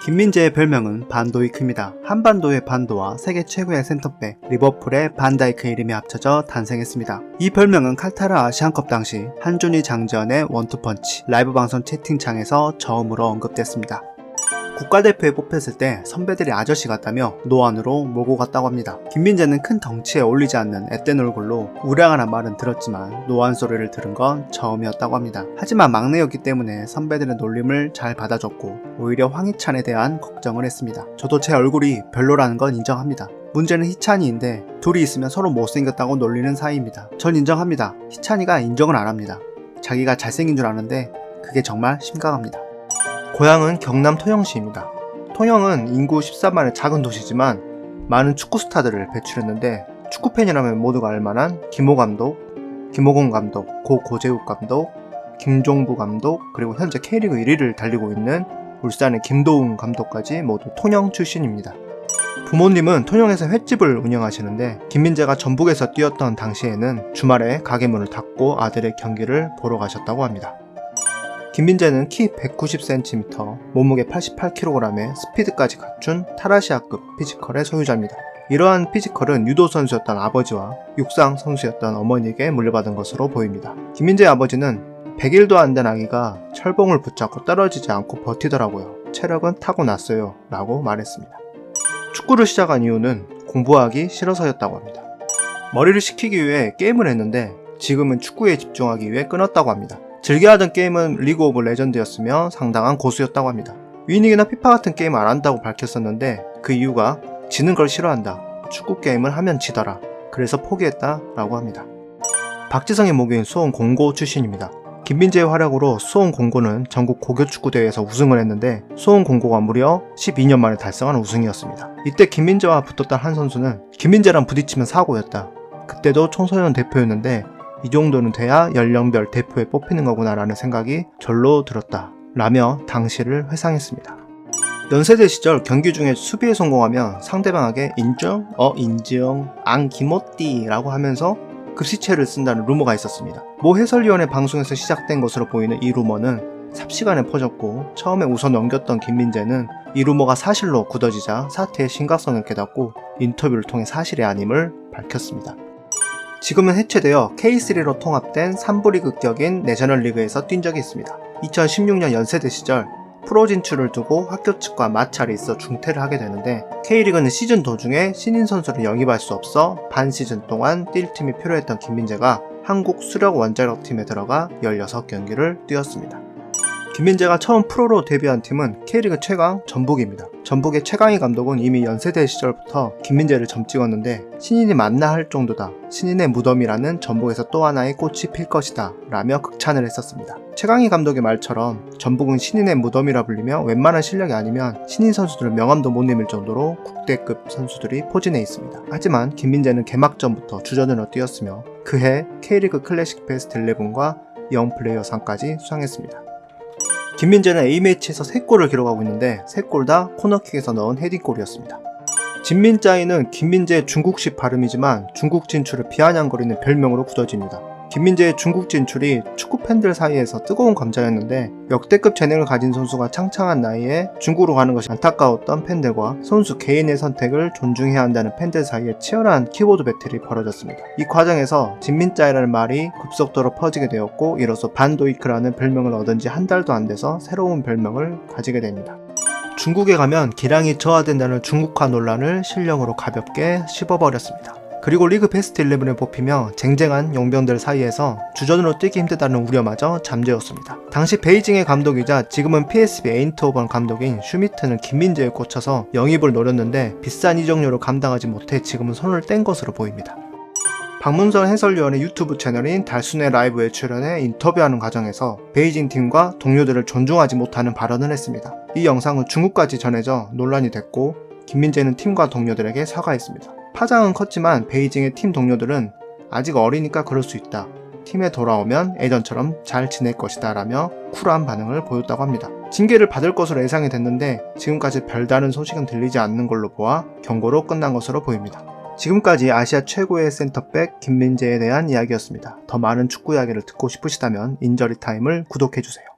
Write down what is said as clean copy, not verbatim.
김민재의 별명은 반도이크입니다. 한반도의 반도와 세계 최고의 센터백 리버풀의 반다이크의 이름이 합쳐져 탄생했습니다. 이 별명은 칼타르 아시안컵 당시 한준희 장지현의 원투펀치 라이브 방송 채팅창에서 처음으로 언급됐습니다. 국가대표에 뽑혔을 때 선배들이 아저씨 같다며 노안으로 몰고 갔다고 합니다. 김민재는 큰 덩치에 어울리지 않는 앳된 얼굴로 우량하란 말은 들었지만 노안 소리를 들은 건 처음이었다고 합니다. 하지만 막내였기 때문에 선배들의 놀림을 잘 받아줬고 오히려 황희찬에 대한 걱정을 했습니다. 저도 제 얼굴이 별로라는 건 인정합니다. 문제는 희찬이인데 둘이 있으면 서로 못생겼다고 놀리는 사이입니다. 전 인정합니다. 희찬이가 인정을 안 합니다. 자기가 잘생긴 줄 아는데 그게 정말 심각합니다. 고향은 경남 토영시입니다. 토영은 인구 14만의 작은 도시지만 많은 축구 스타들을 배출했는데 축구팬이라면 모두가 알만한 김호 감독, 김호곤 감독, 고재욱 감독, 김종부 감독, 그리고 현재 K리그 1위를 달리고 있는 울산의 김도훈 감독까지 모두 통영 출신입니다. 부모님은 통영에서 횟집을 운영하시는데 김민재가 전북에서 뛰었던 당시에는 주말에 가게 문을 닫고 아들의 경기를 보러 가셨다고 합니다. 김민재는 키 190cm, 몸무게 88kg에 스피드까지 갖춘 타라시아급 피지컬의 소유자입니다. 이러한 피지컬은 유도 선수였던 아버지와 육상 선수였던 어머니에게 물려받은 것으로 보입니다. 김민재의 아버지는 100일도 안 된 아기가 철봉을 붙잡고 떨어지지 않고 버티더라고요. 체력은 타고났어요 라고 말했습니다. 축구를 시작한 이유는 공부하기 싫어서였다고 합니다. 머리를 식히기 위해 게임을 했는데 지금은 축구에 집중하기 위해 끊었다고 합니다. 즐겨하던 게임은 리그 오브 레전드였으며 상당한 고수였다고 합니다. 위닝이나 피파 같은 게임 안 한다고 밝혔었는데 그 이유가 지는 걸 싫어한다. 축구 게임을 하면 지더라. 그래서 포기했다 라고 합니다. 박지성의 모교인 수원 공고 출신입니다. 김민재의 활약으로 수원 공고는 전국 고교축구대회에서 우승을 했는데 수원 공고가 무려 12년 만에 달성한 우승이었습니다. 이때 김민재와 붙었던 한 선수는 김민재랑 부딪히면 사고였다. 그때도 청소년 대표였는데 이 정도는 돼야 연령별 대표에 뽑히는 거구나 라는 생각이 절로 들었다 라며 당시를 회상했습니다. 연세대 시절 경기 중에 수비에 성공하면 상대방에게 인정? 인정? 안 기모띠 라고 하면서 급시체를 쓴다는 루머가 있었습니다. 모 해설위원회 방송에서 시작된 것으로 보이는 이 루머는 삽시간에 퍼졌고 처음에 웃어 넘겼던 김민재는 이 루머가 사실로 굳어지자 사태의 심각성을 깨닫고 인터뷰를 통해 사실이 아님을 밝혔습니다. 지금은 해체되어 K3로 통합된 3부 리그격인 내셔널리그에서 뛴 적이 있습니다. 2016년 연세대 시절 프로 진출을 두고 학교 측과 마찰이 있어 중퇴를 하게 되는데 K리그는 시즌 도중에 신인 선수를 영입할 수 없어 반 시즌 동안 뛸 팀이 필요했던 김민재가 한국 수력 원자력팀에 들어가 16경기를 뛰었습니다. 김민재가 처음 프로로 데뷔한 팀은 K리그 최강 전북입니다. 전북의 최강희 감독은 이미 연세대 시절부터 김민재를 점찍었는데 신인이 맞나 할 정도다. 신인의 무덤이라는 전북에서 또 하나의 꽃이 필 것이다 라며 극찬을 했었습니다. 최강희 감독의 말처럼 전북은 신인의 무덤이라 불리며 웬만한 실력이 아니면 신인 선수들은 명함도 못 내밀 정도로 국대급 선수들이 포진해 있습니다. 하지만 김민재는 개막전부터 주전으로 뛰었으며 그해 K리그 클래식 베스트 11과 영플레이어상까지 수상했습니다. 김민재는 A매치에서 3골을 기록하고 있는데 3골 다 코너킥에서 넣은 헤딩골이었습니다. 진민짜이는 김민재의 중국식 발음이지만 중국 진출을 비아냥거리는 별명으로 굳어집니다. 김민재의 중국 진출이 축구 팬들 사이에서 뜨거운 감자였는데 역대급 재능을 가진 선수가 창창한 나이에 중국으로 가는 것이 안타까웠던 팬들과 선수 개인의 선택을 존중해야 한다는 팬들 사이에 치열한 키보드 배틀이 벌어졌습니다. 이 과정에서 진민짜이라는 말이 급속도로 퍼지게 되었고 이로써 반도이크라는 별명을 얻은 지 한 달도 안 돼서 새로운 별명을 가지게 됩니다. 중국에 가면 기량이 저하된다는 중국화 논란을 실력으로 가볍게 씹어버렸습니다. 그리고 리그 베스트 11에 뽑히며 쟁쟁한 용병들 사이에서 주전으로 뛰기 힘들다는 우려마저 잠재웠습니다. 당시 베이징의 감독이자 지금은 PSV 에인트호번 감독인 슈미트는 김민재에 꽂혀서 영입을 노렸는데 비싼 이적료를 감당하지 못해 지금은 손을 뗀 것으로 보입니다. 박문선 해설위원의 유튜브 채널인 달순의 라이브에 출연해 인터뷰하는 과정에서 베이징 팀과 동료들을 존중하지 못하는 발언을 했습니다. 이 영상은 중국까지 전해져 논란이 됐고 김민재는 팀과 동료들에게 사과했습니다. 파장은 컸지만 베이징의 팀 동료들은 아직 어리니까 그럴 수 있다. 팀에 돌아오면 예전처럼 잘 지낼 것이다 라며 쿨한 반응을 보였다고 합니다. 징계를 받을 것으로 예상이 됐는데 지금까지 별다른 소식은 들리지 않는 걸로 보아 경고로 끝난 것으로 보입니다. 지금까지 아시아 최고의 센터백 김민재에 대한 이야기였습니다. 더 많은 축구 이야기를 듣고 싶으시다면 인저리 타임을 구독해주세요.